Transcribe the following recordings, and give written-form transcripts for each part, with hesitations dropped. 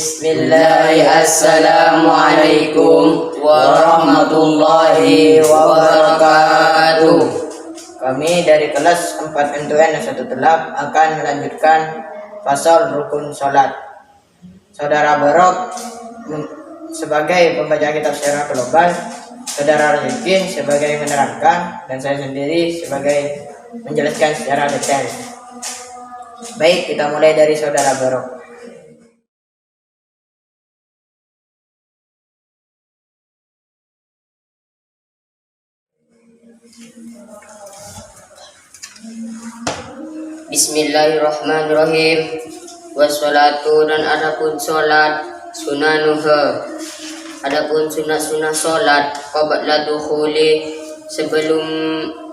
Bismillah, assalamualaikum warahmatullahi wabarakatuh. Kami dari kelas 4 MTN 1 Telap akan melanjutkan pasal rukun sholat. Saudara Barok sebagai pembaca kitab secara global, Saudara Arifin sebagai menerangkan, dan saya sendiri sebagai menjelaskan secara detail. Baik, kita mulai dari Saudara Barok. Bismillahirrahmanirrahim. Wassalatu, dan adapun sholat, sunanuha, adapun sunah-sunah sholat, qabla dukhuli, sebelum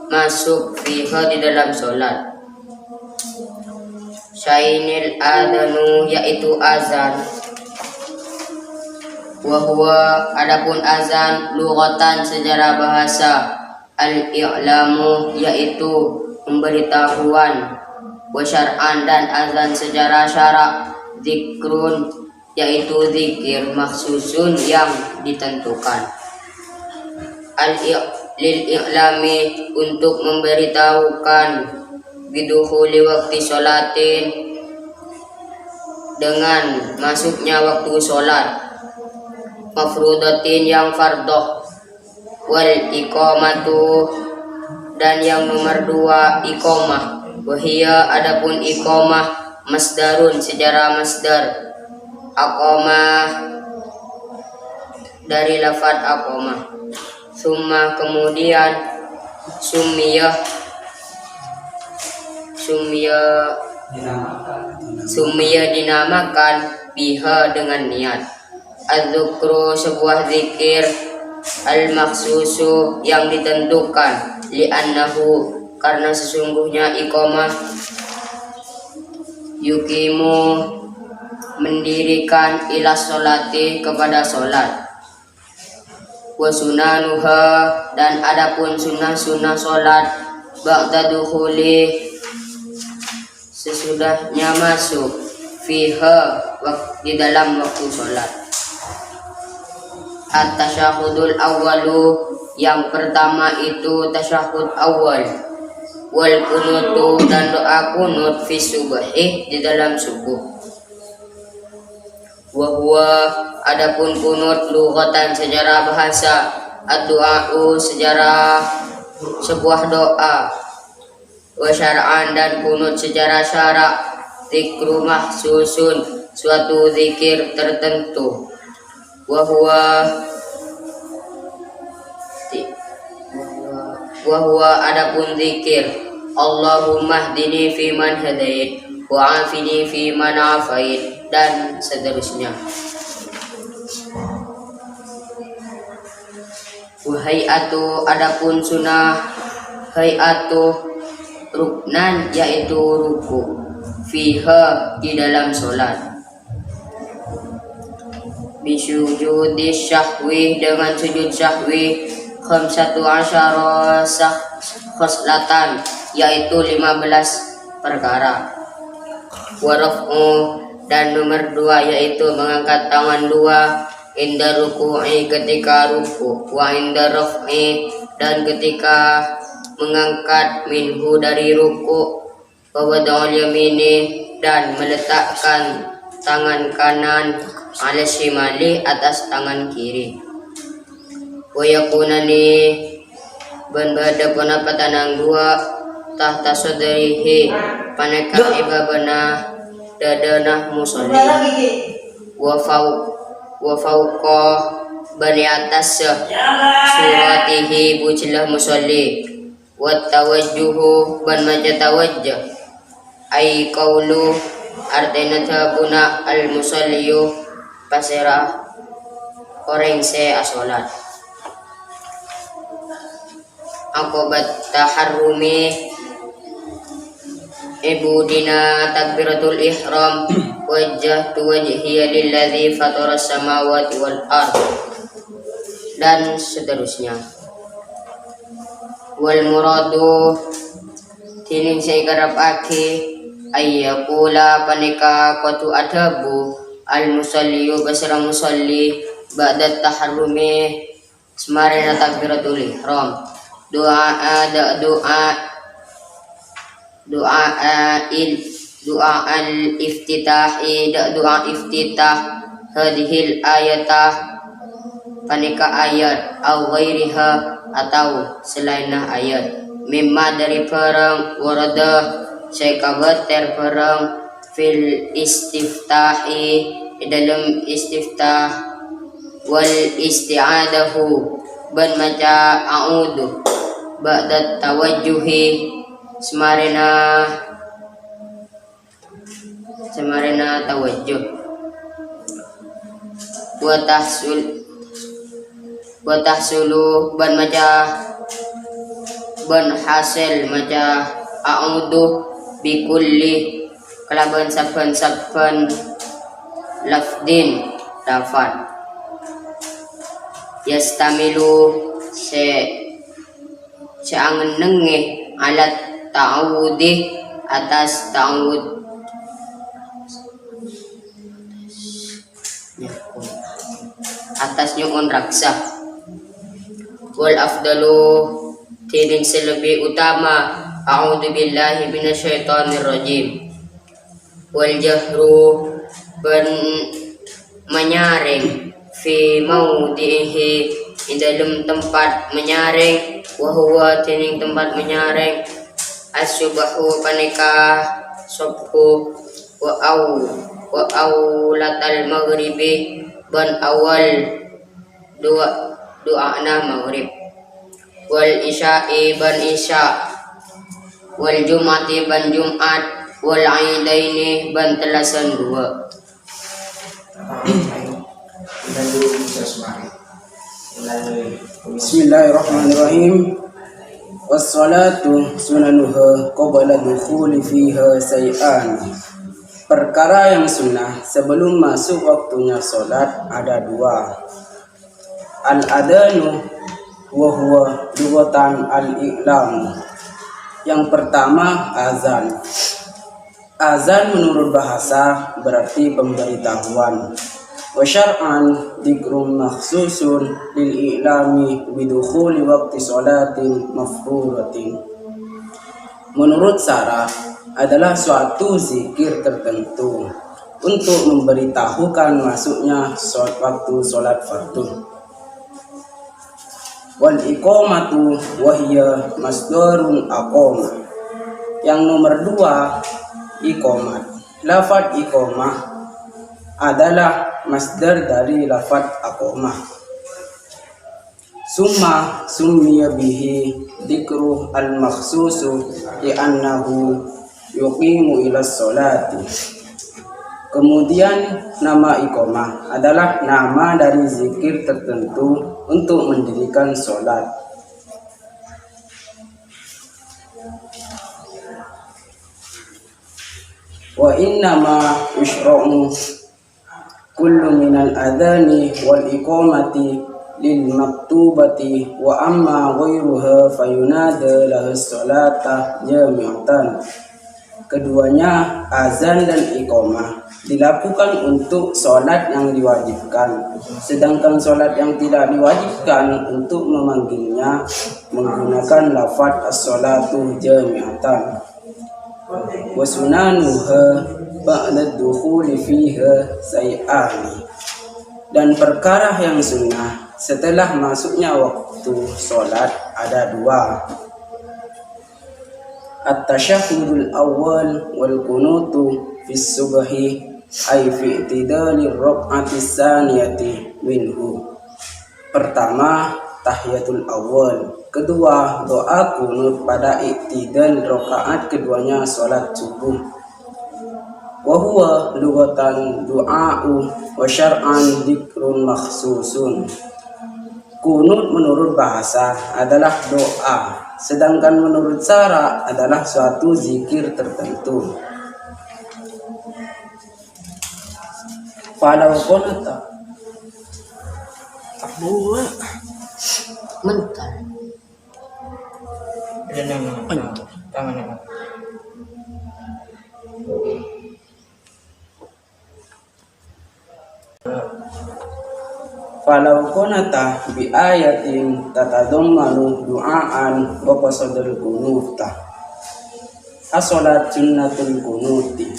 masuk fiha, di dalam sholat. Syainil adanu, yaitu azan. Wahwa, adapun azan, lughatan, secara bahasa, al-i'lamu, yaitu pemberitahuan. Wa syar'an, dan azan secara syarak, zikrun, yaitu zikir, maksusun, yang ditentukan. Lil i'lami, untuk memberitahukan, bidukhuli waktu sholatin, dengan masuknya waktu sholat, mafrudatin, yang fardoh, wal iqamatu, dan yang nomor 2 iqamah. Wahia, adapun iqamah, masdarun, secara masdar, aqamah, dari lafaz aqamah. Summa, kemudian, sumiyah dinamakan biha, dengan niat. Az-zukru, sebuah zikir, al-maksusu, yang ditentukan, li'annahu, karena sesungguhnya iqamah, yukimu, mendirikan, ila sholati, kepada sholat. Wa sunanuha, dan adapun sunnah-sunnah sholat, ba'da dukhuli, sesudahnya masuk, fiha, di dalam waktu sholat. At-tasyahudul awwalu, yang pertama itu tasyahud awal. Wal kunutu, dan doa kunut, fi subhi, di dalam subuh. Wa huwa, adapun kunut, lughatan, secara bahasa, ad-du'a'u, secara sebuah doa. Wa syar'an, dan kunut secara syarak, zikru mahsusun, suatu zikir tertentu. Wa huwa, adapun zikir, Allahumma hdini fi man hadait, wa afini fi man afait, dan seterusnya. Wa hay'atu, adapun sunnah hay'atu, ruknan, yaitu ruku, fiha, di dalam sholat. Bisujudi syahwi, dengan sujud syahwi, khamsatu asyara khoslatan, yaitu 15 perkara. Waraf'u, dan nomor 2, yaitu mengangkat tangan 2, inda ruku'i, ketika ruku, wa inda raf'i, dan ketika mengangkat, minhu, dari ruku, wa wada'ul yamini, dan meletakkan tangan kanan, ala shimali, atas tangan kiri. Wa yakunani, ban bada penapa tanang 2, tahta sadrihi, paneka ibabana, dadanah musolli. Wa fauqa, bani atas suratihi, bujlah musolli. Wa tawajjuhu, ban maja tawajjuh, ay qawlu, artinya tabuna al musalliyu, pasirah orang se asolat. Akobat taharrumi, ibudina takbiratul ihram, wajjahtu wajhiya lilladzi fataras samawati wal ard, dan seterusnya. Wal muradu, tinin saya garap aki, ayyakula, paneka kotu adabu, al-musalliyu basira musalli ba'da taharrumi semarina takbiratul ihram doa iftitah hadhil ayatah panika ayat au ghairiha atau selainnya ayat mimma dari perang warada syekabat terperang fil istiftahi dalam istiftah wal isti'adahu ban maca a'udhu ba'da tawajjuhi semarina tawajjuh wa tahsulu ban maca ban hasil maca a'udhu bikulli kalaban saban lafdin lafad yastamilu seangen nengeh alat ta'awudi atas ta'awud atas nyuun raksa wal afdalu tining selebih utama a'udzu billahi minasyaitonir rajim wal jahru ben menyaring fi maudhihi di dalam tempat menyaring wa huwa tining tempat menyaring asybahu paneka subhu wa latal maghribi ban awal doa maghrib wal isya'i ban isya wal jum'ati ban jum'at wal aidaini ban telasan dua. Bismillahirrahmanirrahim. Wassalatu sunanuha qabla dukhuli fiha say'an. Perkara yang sunnah sebelum masuk waktunya solat ada dua. Al-adanu wa huwa lughatan al-i'lam. Yang pertama azan. Azan menurut bahasa berarti pemberitahuan. Wa syar'an dzikrun makhsusun lil i'lami bidukhuli waqti sholatin mafruḍatin. Menurut syara adalah suatu zikir tertentu untuk memberitahukan masuknya waktu sholat fardu. Wal iqamatu wahya masdarun aqama. Yang nomor dua iqamat. Lafaz iqamah adalah masdar dari lafaz aqamah. Summa summiya bihi dzikru al-makhsusu li'annahu yuqimu ila sholati. Kemudian nama iqamah adalah nama dari zikir tertentu untuk mendirikan sholat. Wa innama yushra'u kullu minal adhani wal iqamati lil maktubati wa amma ghairuha fayunada lahus sholata jami'atan. Keduanya azan dan iqamah dilakukan untuk sholat yang diwajibkan, sedangkan sholat yang tidak diwajibkan untuk memanggilnya menggunakan lafaz as-sholatu jami'atan. Wa sunanuha ba'da dukhuli fiha say'ani. Dan perkara yang sunnah setelah masuknya waktu sholat ada dua. At-tasyahhudul awal wal kunutu fis subhi ay fi i'tidalir rak'atis saniyati minhu. Pertama tahiyatul awal, kedua doa kunut pada i'tidal rakaat keduanya salat subuh. Wa huwa lughatan du'a'u wa syar'an dzikrun makhsusun. Kunut menurut bahasa adalah doa, sedangkan menurut syara adalah suatu zikir tertentu. Falau qulta Abu mental. Tangan. Falau kunata bi ayatin tatadammanu du'aan wa qasadul kunuta. As-salat sunnatul kunuti.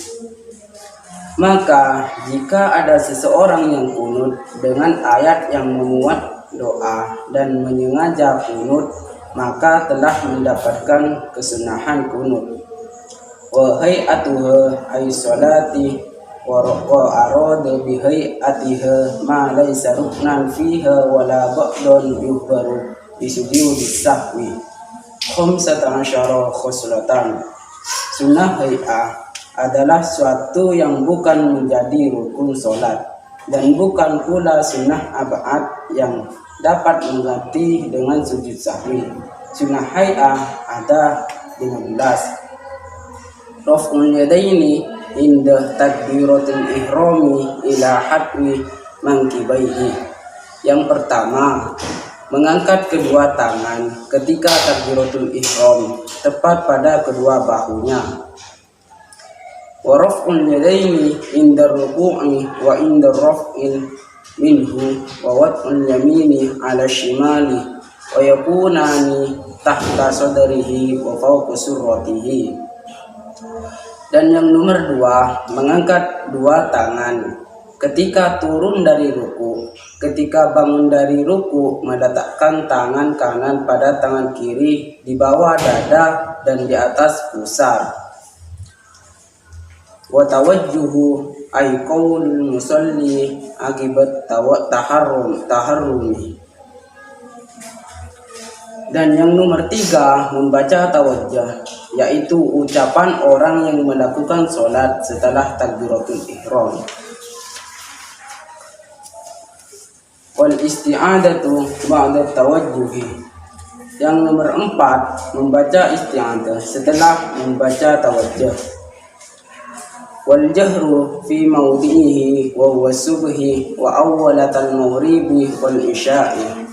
Maka jika ada seseorang yang kunut dengan ayat yang memuat doa dan menyengaja kunut, maka telah mendapatkan kesunahan kunut. Wa hay'atuha ay salati wa arada bi hay'atiha ma laysa ruknan fiha wala ba'dun yuhbaru bi sujudi sahwi. Khamsata asyara khoslatan. Sunnah hay'ah adalah suatu yang bukan menjadi rukun solat dan bukan pula sunnah abad yang dapat mengganti dengan sujud sahwi. Sunnah hay'ah ada 15. Raf'ul yadaini inda takbiratul ihrami ila hadwi mankibaihi. Yang pertama, mengangkat kedua tangan ketika takbiratul ihram tepat pada kedua bahunya. Wa raf'ul yadaini inda ruku'i wa inda raf'il minhu wa wad'ul yamini ala shimali wa yakunani tahta sadrihi wa fawqa surratihi. Dan yang nomor 2, mengangkat dua tangan ketika turun dari ruku. Ketika bangun dari ruku, meletakkan tangan kanan pada tangan kiri di bawah dada dan di atas pusar. Wa tawajjuhu ay qaulul musalli akibat taharrumi. Dan yang nomor 3, membaca tawajjah, yaitu ucapan orang yang melakukan sholat setelah takbiratul ihram. Wal isti'adatu ba'da tawajjuhi. Yang nomor 4, membaca isti'adah setelah membaca tawajjah. Wal jahru fi mawdi'ihi wa huwa subhi wa awwalatal maghribi wal isya'i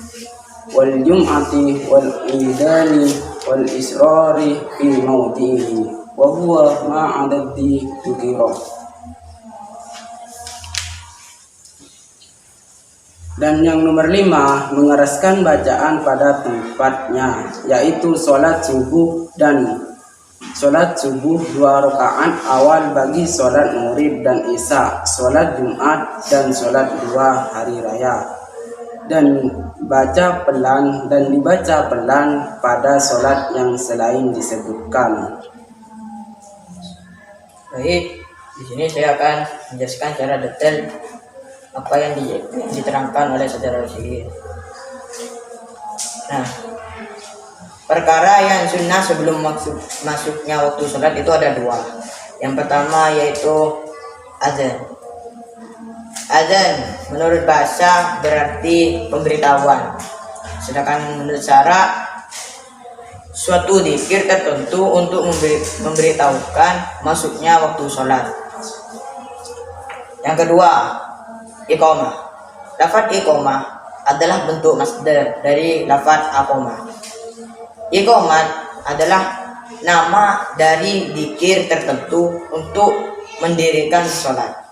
wal jum'ati wal idani wal israri fi mawdihi wa huwa ma'adadi dzikra. Dan yang nomor 5, mengeraskan bacaan pada tempatnya, yaitu sholat subuh dan sholat subuh 2 rakaat awal bagi sholat maghrib dan isya, sholat Jumat dan sholat 2 hari raya, dan dibaca pelan pada sholat yang selain disebutkan. Baik, di sini saya akan menjelaskan secara detail apa yang diterangkan oleh saudara Syihir. Nah, perkara yang sunnah sebelum masuknya waktu sholat itu ada 2. Yang pertama yaitu azan. Azan menurut bahasa berarti pemberitahuan, sedangkan menurut syara suatu dzikir tertentu untuk memberitahukan masuknya waktu sholat. Yang kedua, iqamah. Lafaz iqamah adalah bentuk masdar dari lafaz aqamah. Iqamah adalah nama dari dzikir tertentu untuk mendirikan sholat.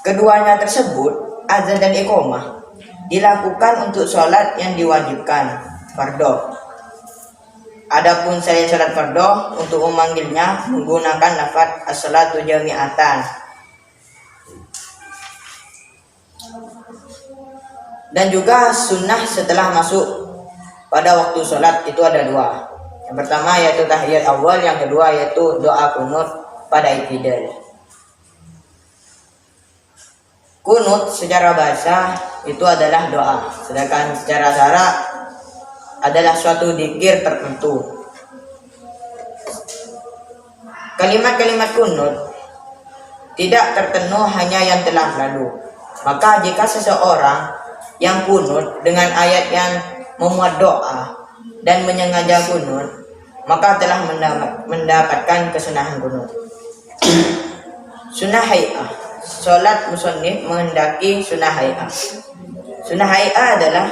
Keduanya tersebut, azan dan iqamah, dilakukan untuk sholat yang diwajibkan, fardhu. Adapun selain sholat fardhu, untuk memanggilnya menggunakan lafaz as-sholatu jami'atan. Dan juga sunnah setelah masuk pada waktu sholat itu ada 2. Yang pertama yaitu tahiyat awal, yang kedua yaitu doa kunut pada i'tidal. Kunut secara bahasa itu adalah doa, sedangkan secara syara adalah suatu dzikir tertentu. Kalimat-kalimat kunut tidak tertentu hanya yang telah lalu. Maka jika seseorang yang kunut dengan ayat yang memuat doa dan menyengaja kunut, maka telah mendapatkan kesunahan kunut. Sunnah hay'ah. Sholat musannif menghendaki sunnah hay'ah. Sunnah hay'ah adalah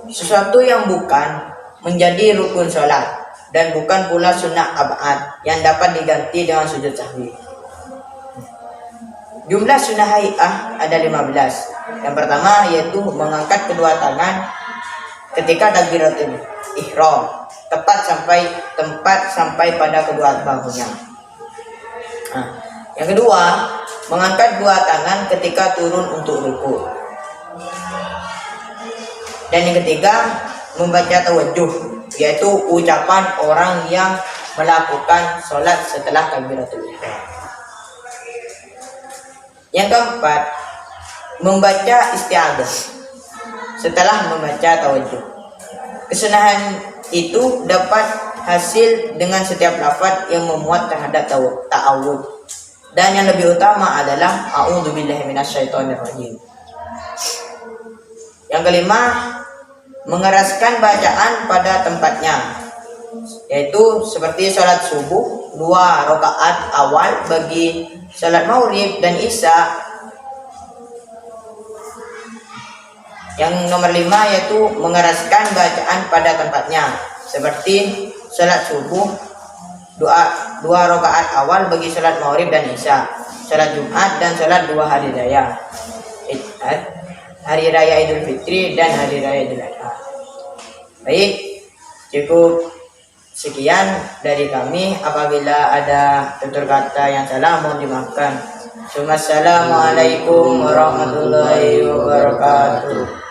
sesuatu yang bukan menjadi rukun sholat dan bukan pula sunnah abad yang dapat diganti dengan sujud sahwi. Jumlah sunnah hai'ah ada 15. Yang pertama yaitu mengangkat kedua tangan ketika takbiratul ihram tepat sampai pada kedua bahunya. Nah, yang kedua, mengangkat dua tangan ketika turun untuk ruku. Dan yang ketiga, membaca tawajjuh, yaitu ucapan orang yang melakukan sholat setelah takbiratul ihram. Yang keempat, membaca isti'adzah setelah membaca tawajjuh. Kesunahan itu dapat hasil dengan setiap lafaz yang memuat terhadap ta'awud. Dan yang lebih utama adalah a'udzubillahi minasyaitonirrajim. Yang kelima, mengeraskan bacaan pada tempatnya, yaitu seperti sholat subuh 2 rakaat awal bagi sholat maghrib dan isya. Yang nomor 5 yaitu mengeraskan bacaan pada tempatnya, seperti sholat subuh 2 rakaat awal bagi sholat maghrib dan isya, sholat Jumat dan sholat 2 hari raya, hari raya Idul Fitri dan hari raya Idul Adha. Baik, cukup sekian dari kami. Apabila ada tutur kata yang salah mohon dimaafkan. Assalamualaikum warahmatullahi wabarakatuh.